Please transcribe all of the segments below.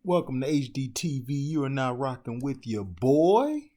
Welcome to HDTV. You are now rocking with your boy.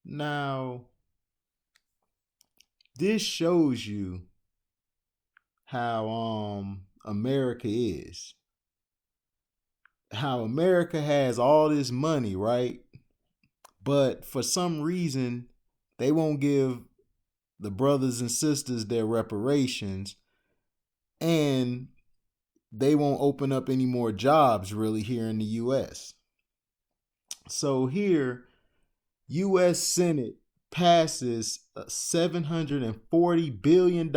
Now, this shows you how America is. How America has all this money, right? But for some reason, they won't give the brothers and sisters their reparations, and they won't open up any more jobs really here in the US. So here, US Senate passes a $740 billion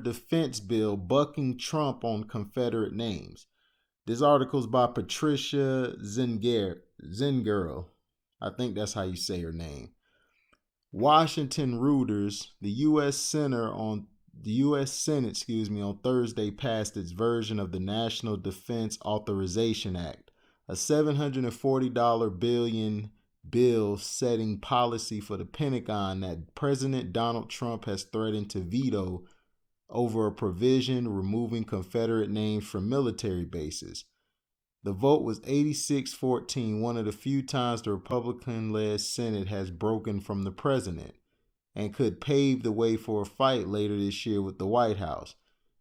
defense bill bucking Trump on Confederate names. This article is by Patricia Zengirl. I think that's how you say her name. Washington Reuters, the US Senate, on Thursday passed its version of the National Defense Authorization Act, a $740 billion bill setting policy for the Pentagon that President Donald Trump has threatened to veto over a provision removing Confederate names from military bases. The vote was 86-14, one of the few times the Republican-led Senate has broken from the president, and could pave the way for a fight later this year with the White House.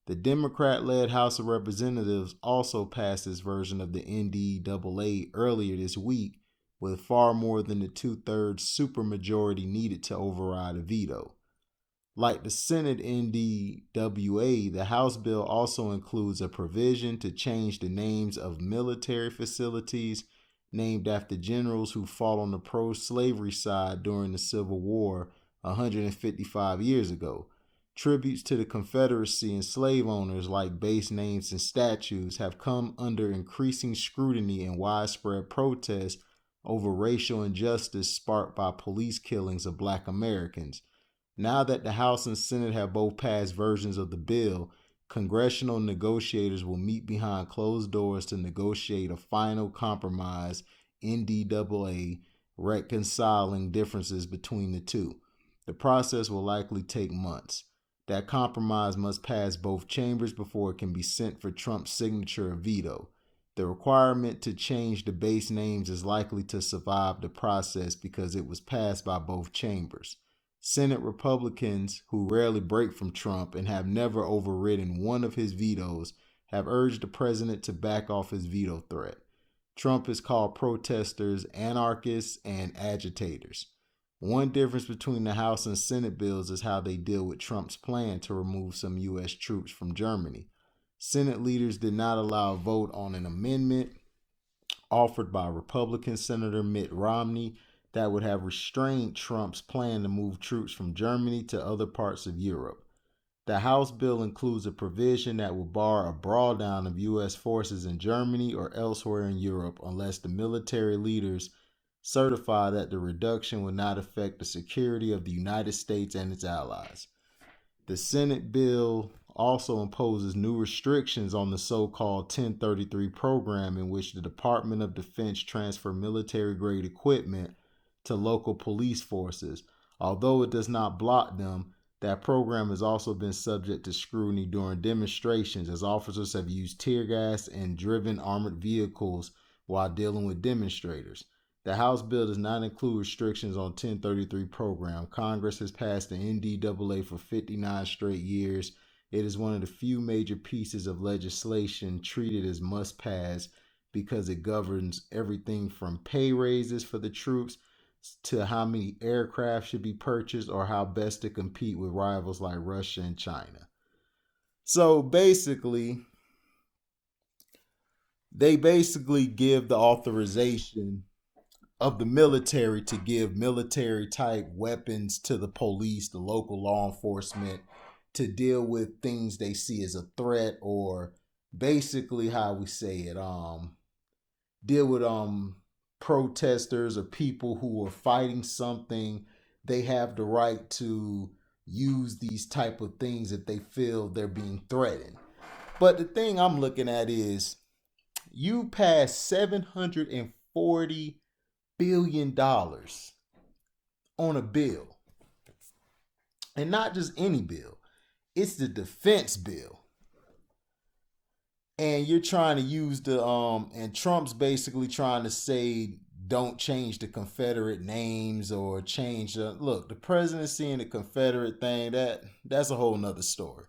The Democrat-led House of Representatives also passed this version of the NDAA earlier this week, with far more than the two-thirds supermajority needed to override a veto. Like the Senate NDAA, the House bill also includes a provision to change the names of military facilities named after generals who fought on the pro-slavery side during the Civil War 155 years ago. Tributes to the Confederacy and slave owners, like base names and statues, have come under increasing scrutiny and widespread protest over racial injustice sparked by police killings of Black Americans. Now that the House and Senate have both passed versions of the bill, congressional negotiators will meet behind closed doors to negotiate a final compromise, NDAA, reconciling differences between the two. The process will likely take months. That compromise must pass both chambers before it can be sent for Trump's signature or veto. The requirement to change the base names is likely to survive the process because it was passed by both chambers. Senate Republicans, who rarely break from Trump and have never overridden one of his vetoes, have urged the president to back off his veto threat. Trump has called protesters anarchists and agitators. One difference between the House and Senate bills is how they deal with Trump's plan to remove some U.S. troops from Germany. Senate leaders did not allow a vote on an amendment offered by Republican Senator Mitt Romney that would have restrained Trump's plan to move troops from Germany to other parts of Europe. The House bill includes a provision that will bar a drawdown of U.S. forces in Germany or elsewhere in Europe unless the military leaders certify that the reduction will not affect the security of the United States and its allies. The Senate bill also imposes new restrictions on the so-called 1033 program, in which the Department of Defense transfer military-grade equipment to local police forces. Although it does not block them, that program has also been subject to scrutiny during demonstrations, as officers have used tear gas and driven armored vehicles while dealing with demonstrators. The House bill does not include restrictions on 1033 program. Congress has passed the NDAA for 59 straight years. It is one of the few major pieces of legislation treated as must-pass because it governs everything from pay raises for the troops to how many aircraft should be purchased or how best to compete with rivals like Russia and China. So basically, they give the authorization of the military to give military type weapons to the police, the local law enforcement, to deal with things they see as a threat, or basically how we say it, deal with protesters or people who are fighting something. They have the right to use these type of things if they feel they're being threatened. But the thing I'm looking at is, you pass $740 billion on a bill, and not just any bill. It's the defense bill. And you're trying to use the and Trump's basically trying to say don't change the Confederate names or change the look, the presidency and the Confederate thing, that's a whole nother story.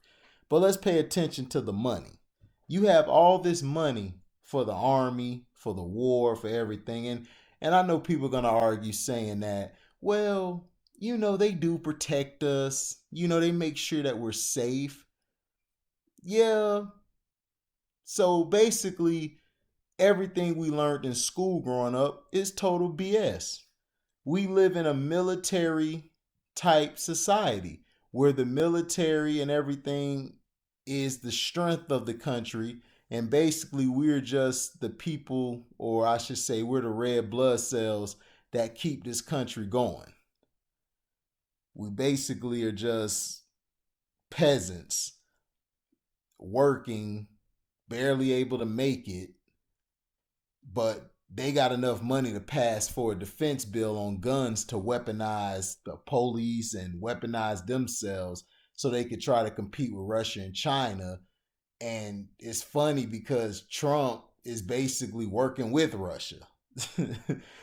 But let's pay attention to the money. You have all this money for the army, for the war, for everything. And I know people are gonna argue saying that, well, they do protect us. They make sure that we're safe. Yeah, so basically, everything we learned in school growing up is total BS. We live in a military type society where the military and everything is the strength of the country. And basically, we're just the people, or I should say, we're the red blood cells that keep this country going. We basically are just peasants working, barely able to make it, but they got enough money to pass for a defense bill on guns to weaponize the police and weaponize themselves so they could try to compete with Russia and China. And it's funny because Trump is basically working with Russia.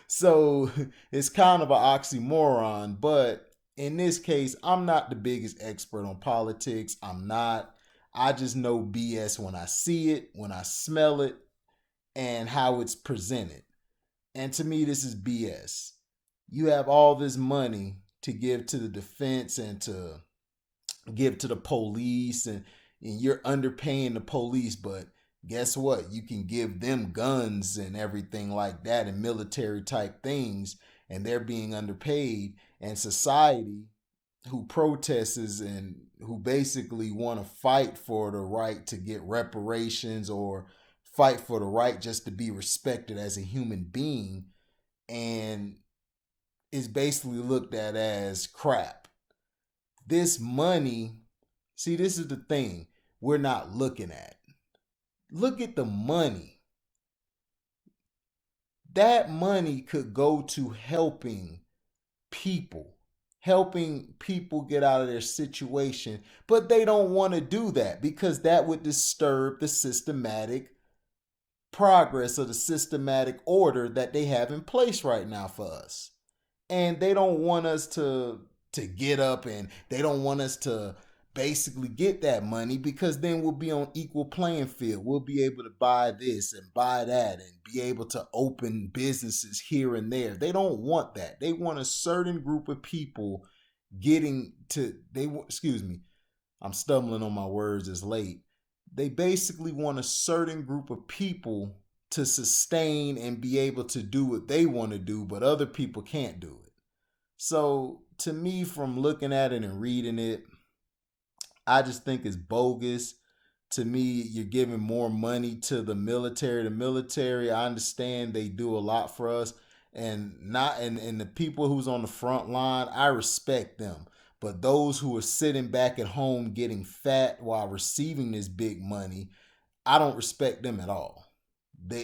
So it's kind of an oxymoron. But in this case, I'm not the biggest expert on politics. I'm not. I just know BS when I see it, when I smell it, and how it's presented. And to me, this is BS. You have all this money to give to the defense and to give to the police, and you're underpaying the police, but guess what? You can give them guns and everything like that and military type things, and they're being underpaid. And society who protests and who basically want to fight for the right to get reparations or fight for the right just to be respected as a human being, and is basically looked at as crap. This money, see, this is the thing we're not looking at. Look at the money. That money could go to helping people get out of their situation, but they don't want to do that because that would disturb the systematic progress of the systematic order that they have in place right now for us. And they don't want us to get up, and they don't want us to basically get that money because then we'll be on equal playing field. We'll be able to buy this and buy that and be able to open businesses here and there. They don't want that. They want a certain group of people getting to they excuse me. I'm stumbling on my words, it's late. They basically want a certain group of people to sustain and be able to do what they want to do, but other people can't do it. So, to me, from looking at it and reading it, I just think it's bogus. To me, you're giving more money to the military. The military, I understand they do a lot for us, and not and the people who's on the front line, I respect them. But those who are sitting back at home getting fat while receiving this big money, I don't respect them at all.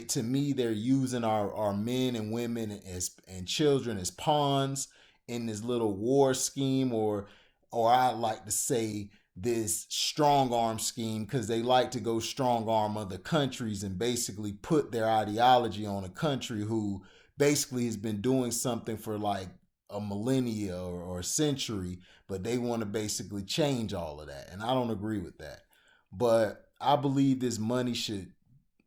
To me, they're using our men and women as and children as pawns in this little war scheme, or I like to say this strong arm scheme, because they like to go strong arm other countries and basically put their ideology on a country who basically has been doing something for like a millennia or a century, but they want to basically change all of that. And I don't agree with that. But I believe this money should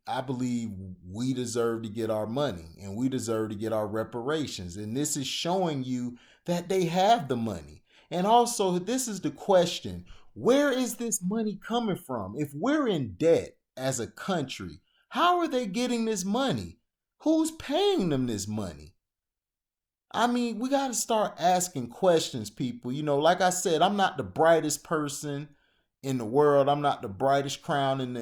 I believe we deserve to get our money and we deserve to get our reparations. And this is showing you that they have the money. And also, this is the question: where is this money coming from? If we're in debt as a country, how are they getting this money? Who's paying them this money? I mean, we got to start asking questions, people. Like I said, I'm not the brightest person in the world. I'm not the brightest crown in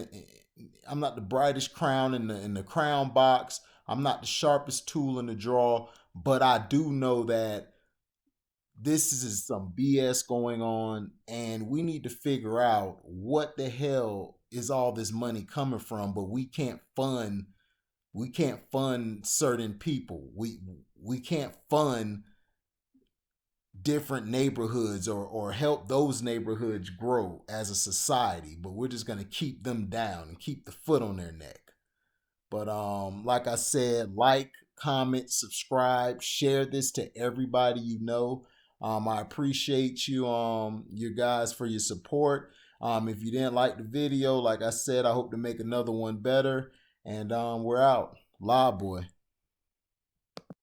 the crown box. I'm not the sharpest tool in the drawer, but I do know that this is some BS going on, and we need to figure out what the hell is all this money coming from. But we can't fund certain people. We can't fund different neighborhoods or help those neighborhoods grow as a society, but we're just going to keep them down and keep the foot on their neck. But like I said, like, comment, subscribe, share this to everybody you know. I appreciate you guys for your support. If you didn't like the video, like I said, I hope to make another one better. And we're out. Live boy.